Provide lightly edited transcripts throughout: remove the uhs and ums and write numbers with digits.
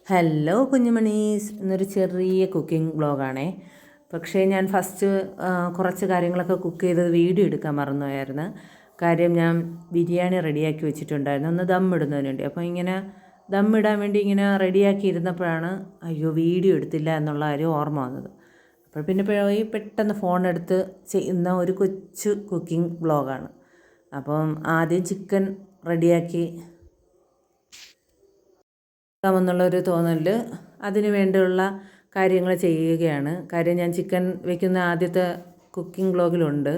Hello കുഞ്ഞുമണീസ്, ഇന്നൊരു ചെറിയ cooking വ്ളോഗാണേ. പക്ഷേ ഞാൻ ഫസ്റ്റ് കുറച്ച് കാര്യങ്ങളൊക്കെ കുക്ക് ചെയ്തത് വീഡിയോ എടുക്കാൻ മറന്നുപോയായിരുന്നു. കാര്യം ഞാൻ ബിരിയാണി റെഡിയാക്കി വെച്ചിട്ടുണ്ടായിരുന്നു, ഒന്ന് ദമ്മിടുന്നതിന് വേണ്ടി. അപ്പോൾ ഇങ്ങനെ ദമ്മിടാൻ വേണ്ടി ഇങ്ങനെ റെഡിയാക്കി ഇരുന്നപ്പോഴാണ് അയ്യോ വീഡിയോ എടുത്തില്ല എന്നുള്ള കാര്യം ഓർമ്മ വന്നത്. അപ്പോൾ പിന്നെ പോയി പെട്ടെന്ന് ഫോണെടുത്ത് ചെയ്യുന്ന ഒരു കൊച്ചു കുക്കിംഗ് വ്ളോഗാണ്. അപ്പം ആദ്യം ചിക്കൻ റെഡിയാക്കി എന്നുള്ളൊരു തോന്നലിൽ അതിന് വേണ്ടിയുള്ള കാര്യങ്ങൾ ചെയ്യുകയാണ്. കാര്യം ഞാൻ ചിക്കൻ വെക്കുന്ന ആദ്യത്തെ കുക്കിംഗ് വ്ളോഗിലുണ്ട്.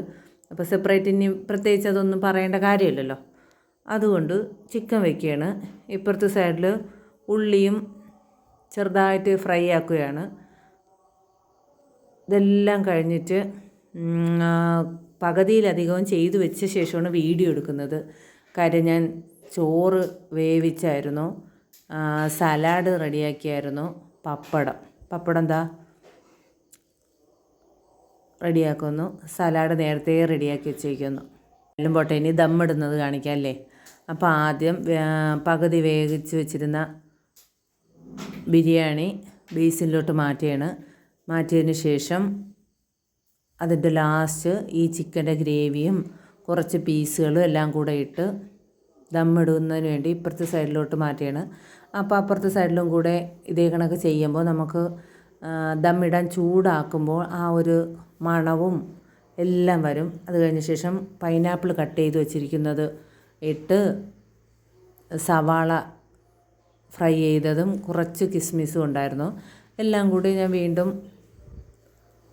അപ്പോൾ സെപ്പറേറ്റ് ഇനി പ്രത്യേകിച്ച് അതൊന്നും പറയേണ്ട കാര്യമില്ലല്ലോ, അതുകൊണ്ട് ചിക്കൻ വയ്ക്കുകയാണ്. ഇപ്പുറത്തെ സൈഡിൽ ഉള്ളിയും ചെറുതായിട്ട് ഫ്രൈ ആക്കുകയാണ്. ഇതെല്ലാം കഴിഞ്ഞിട്ട് പകുതിയിലധികവും ചെയ്തു വെച്ച ശേഷമാണ് വീഡിയോ എടുക്കുന്നത്. കാര്യം ഞാൻ ചോറ് വേവിച്ചായിരുന്നു, സലാഡ് റെഡിയാക്കിയായിരുന്നു, പപ്പടം എന്താ റെഡിയാക്കുന്നു, സലാഡ് നേരത്തെ റെഡിയാക്കി വെച്ചേക്കുന്നു. എല്ലാം പോട്ടെ, ഇനി ദമ്മിടുന്നത് കാണിക്കാം അല്ലേ. അപ്പോൾ ആദ്യം പകുതി വേവിച്ച് വെച്ചിരുന്ന ബിരിയാണി ബേസിനിലോട്ട് മാറ്റിയതിന് ശേഷം അതിൻ്റെ ലാസ്റ്റ് ഈ ചിക്കൻ്റെ ഗ്രേവിയും കുറച്ച് പീസുകളും എല്ലാം കൂടെ ഇട്ട് ദമ്മിടുന്നതിന് വേണ്ടി ഇപ്പുറത്തെ സൈഡിലോട്ട് മാറ്റുകയാണ്. അപ്പോൾ അപ്പുറത്തെ സൈഡിലും കൂടെ ഇതേ കണക്ക് ചെയ്യുമ്പോൾ നമുക്ക് ദമ്മിടാൻ ചൂടാക്കുമ്പോൾ ആ ഒരു മണവും എല്ലാം വരും. അത് കഴിഞ്ഞ ശേഷം പൈനാപ്പിൾ കട്ട് ചെയ്ത് വെച്ചിരിക്കുന്നത് ഇട്ട് സവാള ഫ്രൈ ചെയ്തതും കുറച്ച് കിസ്മിസും ഉണ്ടായിരുന്നു, എല്ലാം കൂടി ഞാൻ വീണ്ടും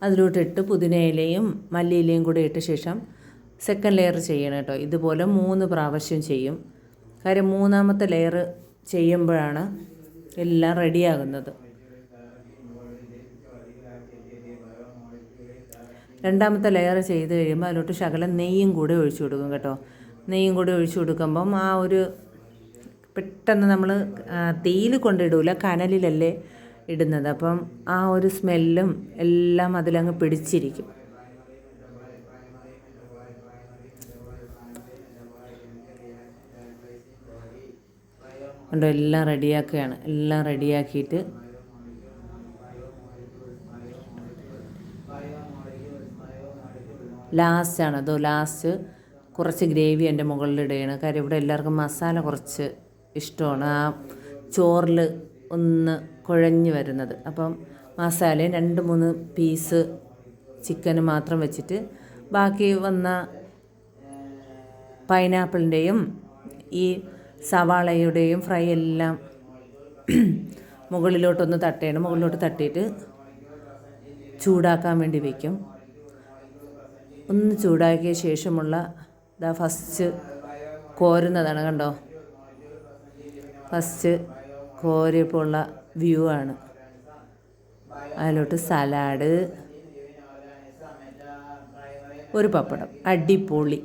അതിലോട്ടിട്ട് പുതിനയിലയും മല്ലിയിലയും കൂടി ഇട്ട ശേഷം സെക്കൻഡ് ലെയർ ചെയ്യണം കേട്ടോ. ഇതുപോലെ 3 പ്രാവശ്യം ചെയ്യും. കാര്യം 3ാമത്തെ ലെയർ ചെയ്യുമ്പോഴാണ് എല്ലാം റെഡിയാകുന്നത്. 2ാമത്തെ ലെയർ ചെയ്ത് കഴിയുമ്പോൾ അതിലോട്ട് ശകലം നെയ്യും കൂടി ഒഴിച്ചു കൊടുക്കും കേട്ടോ. നെയ്യും കൂടി ഒഴിച്ചു കൊടുക്കുമ്പം ആ ഒരു പെട്ടെന്ന് നമ്മൾ തീയിൽ കൊണ്ടിടൂല, കനലിലല്ലേ ഇടുന്നത്. അപ്പം ആ ഒരു സ്മെല്ലും എല്ലാം അതിലങ്ങ് പിടിച്ചിരിക്കും. കണ്ടോ, എല്ലാം റെഡിയാക്കുകയാണ്. എല്ലാം റെഡിയാക്കിയിട്ട് ലാസ്റ്റ് കുറച്ച് ഗ്രേവി എൻ്റെ മുകളിലിടുകയാണ്. കാര്യം ഇവിടെ എല്ലാവർക്കും മസാല കുറച്ച് ഇഷ്ടമാണ്, ആ ചോറിൽ ഒന്ന് കുഴഞ്ഞ് വരുന്നത്. അപ്പം മസാലയും 2-3 പീസ് ചിക്കന് മാത്രം വെച്ചിട്ട് ബാക്കി വന്ന പൈനാപ്പിളിൻ്റെയും ഈ സവാളയുടെയും ഫ്രൈ എല്ലാം മുകളിലോട്ട് തട്ടിയിട്ട് ചൂടാക്കാൻ വേണ്ടി വയ്ക്കും. ഒന്ന് ചൂടാക്കിയ ശേഷമുള്ള ഫസ്റ്റ് കോരുന്നതാണ് കണ്ടോ. ഫസ്റ്റ് കോരിയപ്പോൾ ഉള്ള വ്യൂ ആണ്. അതിലോട്ട് സലാഡ്, ഒരു പപ്പടം, അടിപൊളി.